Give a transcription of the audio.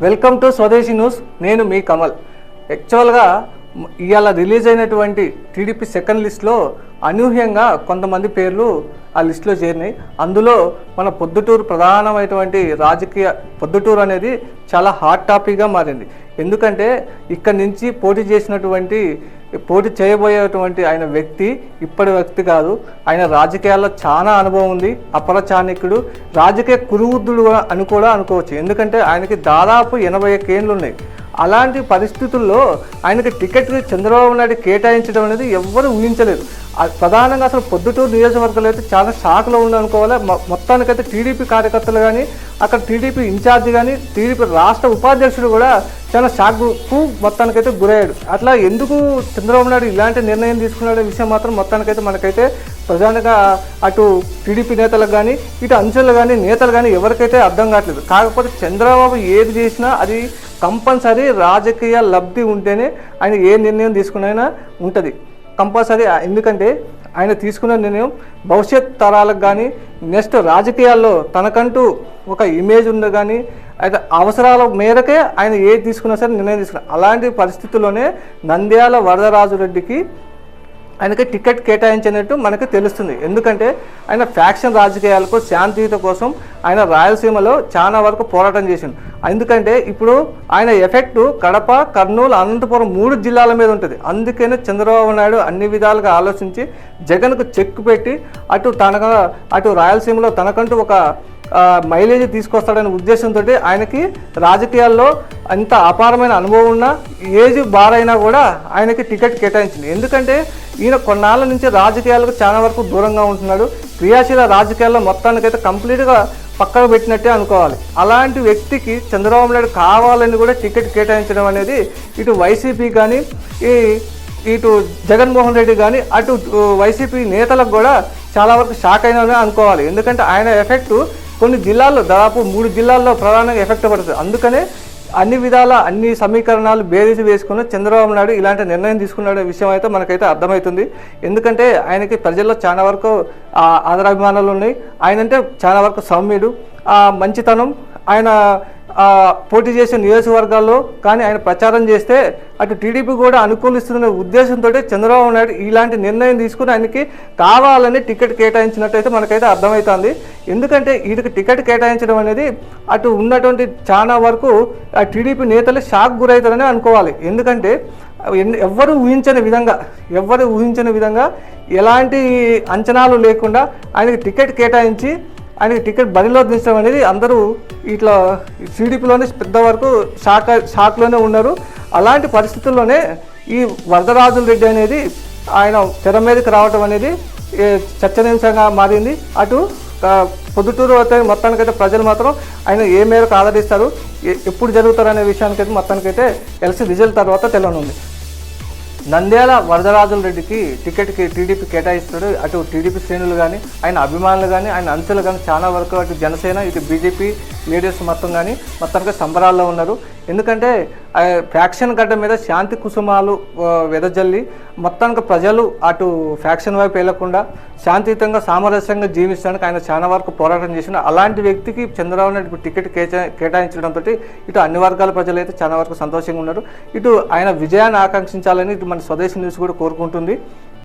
Welcome to స్వదేశీ news. నేను మీ కమల్. యాక్చువల్గా ఇవాళ రిలీజ్ అయినటువంటి టీడీపీ సెకండ్ లిస్ట్లో అనూహ్యంగా కొంతమంది పేర్లు ఆ లిస్టులో చేరినాయి. అందులో మన పొద్దుటూరు ప్రధానమైనటువంటి రాజకీయ పొద్దుటూరు అనేది చాలా హాట్ టాపిక్గా మారింది. ఎందుకంటే ఇక్కడి నుంచి పోటీ చేయబోయేటువంటి ఆయన వ్యక్తి ఇప్పటి వ్యక్తి కాదు. ఆయన రాజకీయాల్లో చాలా అనుభవం ఉంది. అపర చాణక్యుడు, రాజకీయ కురువృద్ధుడు అని కూడా అనుకోవచ్చు. ఎందుకంటే ఆయనకి దాదాపు 81 ఏళ్ళు ఉన్నాయి. అలాంటి పరిస్థితుల్లో ఆయనకి టికెట్ చంద్రబాబు నాయుడు కేటాయించడం అనేది ఎవ్వరూ ఊహించలేదు. ప్రధానంగా అసలు పొద్దుటూరు నియోజకవర్గాలు అయితే చాలా షాక్లో ఉందనుకోవాలి. మొత్తానికైతే టీడీపీ కార్యకర్తలు కానీ, అక్కడ టీడీపీ ఇన్ఛార్జి కానీ, టీడీపీ రాష్ట్ర ఉపాధ్యక్షుడు కూడా చాలా షాక్కు మొత్తానికైతే గురయ్యాడు. అట్లా ఎందుకు చంద్రబాబు నాయుడు ఇలాంటి నిర్ణయం తీసుకున్నాడే విషయం మాత్రం మొత్తానికైతే మనకైతే ప్రధానంగా అటు టీడీపీ నేతలకు కానీ, ఇటు అంచెలు కానీ, నేతలు కానీ ఎవరికైతే అర్థం కావట్లేదు. కాకపోతే చంద్రబాబు ఏది చేసినా అది కంపల్సరీ రాజకీయ లబ్ధి ఉంటేనే ఆయన ఏ నిర్ణయం తీసుకున్నైనా ఉంటుంది కంపల్సరీ. ఎందుకంటే ఆయన తీసుకున్న నిర్ణయం భవిష్యత్ తరాలకు కానీ, నెక్స్ట్ రాజకీయాల్లో తనకంటూ ఒక ఇమేజ్ ఉంది కానీ, అయితే అవసరాల మేరకే ఆయన ఏది తీసుకున్నా సరే నిర్ణయం తీసుకున్నారు. అలాంటి పరిస్థితుల్లోనే నంద్యాల వరదరాజురెడ్డికి ఆయనకి టికెట్ కేటాయించినట్టు మనకు తెలుస్తుంది. ఎందుకంటే ఆయన ఫ్యాక్షన్ రాజకీయాలకు శాంతియుత కోసం ఆయన రాయలసీమలో చాలా వరకు పోరాటం చేసిండు. ఎందుకంటే ఇప్పుడు ఆయన ఎఫెక్ట్ కడప, కర్నూలు, అనంతపురం 3 జిల్లాల మీద ఉంటుంది. అందుకనే చంద్రబాబు నాయుడు అన్ని విధాలుగా ఆలోచించి జగన్కు చెక్ పెట్టి అటు రాయలసీమలో తనకంటూ ఒక మైలేజ్ తీసుకొస్తాడనే ఉద్దేశంతో ఆయనకి రాజకీయాల్లో అంత అపారమైన అనుభవం ఉన్న ఏజ్ బారైనా కూడా ఆయనకి టికెట్ కేటాయించింది. ఎందుకంటే ఈయన కొన్నాళ్ళ నుంచి రాజకీయాలకు చాలా వరకు దూరంగా ఉంటున్నాడు. క్రియాశీల రాజకీయాల్లో మొత్తానికైతే కంప్లీట్గా పక్కన పెట్టినట్టే అనుకోవాలి. అలాంటి వ్యక్తికి చంద్రబాబు నాయుడు కావాలని కూడా టికెట్ కేటాయించడం అనేది ఇటు వైసీపీ కానీ, ఇటు జగన్మోహన్ రెడ్డి కానీ, అటు వైసీపీ నేతలకు కూడా చాలా వరకు షాక్ అయినా అనుకోవాలి. ఎందుకంటే ఆయన ఎఫెక్ట్ కొన్ని జిల్లాల్లో దాదాపు 3 జిల్లాల్లో ప్రధానంగా ఎఫెక్ట్ పడుతుంది. అందుకనే అన్ని విధాల అన్ని సమీకరణాలు బేరీజు వేసుకుని చంద్రబాబు నాయుడు ఇలాంటి నిర్ణయం తీసుకున్న విషయం అయితే మనకైతే అర్థమవుతుంది. ఎందుకంటే ఆయనకి ప్రజల్లో చాలా వరకు ఆదరాభిమానాలు ఉన్నాయి. ఆయనంటే చాలా వరకు సౌమ్యుడు, మంచితనం, ఆయన పోటీ చేసే నియోజకవర్గాల్లో కానీ ఆయన ప్రచారం చేస్తే అటు టీడీపీ కూడా అనుకూలిస్తున్న ఉద్దేశంతో చంద్రబాబు నాయుడు ఇలాంటి నిర్ణయం తీసుకుని ఆయనకి కావాలని టికెట్ కేటాయించినట్టయితే మనకైతే అర్థమవుతుంది. ఎందుకంటే వీటికి టికెట్ కేటాయించడం అనేది అటు ఉన్నటువంటి చాలా వరకు ఆ టీడీపీ నేతలు షాక్ గురవుతారని అనుకోవాలి. ఎందుకంటే ఎవ్వరు ఊహించని విధంగా ఎలాంటి అంచనాలు లేకుండా ఆయనకి టికెట్ కేటాయించి ఆయనకి టికెట్ బరిలో దించడం అనేది అందరూ ఇట్లా టీడీపీలోనే పెద్ద వరకు షాక్లోనే ఉన్నారు. అలాంటి పరిస్థితుల్లోనే ఈ వరదరాజుల రెడ్డి అనేది ఆయన తెర మీదకి రావడం అనేది చర్చనీయాంశంగా మారింది. అటు పొద్దుటూరు అయితే మొత్తానికైతే ప్రజలు మాత్రం ఆయన ఏ మేరకు ఆదరిస్తారు, ఎప్పుడు జరుగుతారనే విషయానికైతే మొత్తానికైతే ఎలక్షన్ రిజల్ట్ తర్వాత తెలవనుంది. నంద్యాల వరదరాజుల రెడ్డికి టికెట్కి టీడీపీ కేటాయిస్తాడు. అటు టీడీపీ శ్రేణులు కానీ, ఆయన అభిమానులు కానీ, ఆయన అంచెలు కానీ చాలా వరకు అటు జనసేన, ఇటు బీజేపీ లీడర్స్ మొత్తానికి సంబరాల్లో ఉన్నారు. ఎందుకంటే ఫ్యాక్షన్ గడ్డ మీద శాంతి కుసుమాలు వెదజల్లి మొత్తానికి ప్రజలు అటు ఫ్యాక్షన్ వైపు వెళ్లకుండా శాంతియుతంగా సామరస్యంగా జీవించడానికి ఆయన చాలా వరకు పోరాటం చేసిన అలాంటి వ్యక్తికి చంద్రబాబు నాయుడు టికెట్ కేటాయించడంతో ఇటు అన్ని వర్గాల ప్రజలు అయితే చాలా వరకు సంతోషంగా ఉన్నారు. ఇటు ఆయన విజయాన్ని ఆకాంక్షించాలని ఇటు మన స్వదేశీ న్యూస్ కూడా కోరుకుంటుంది.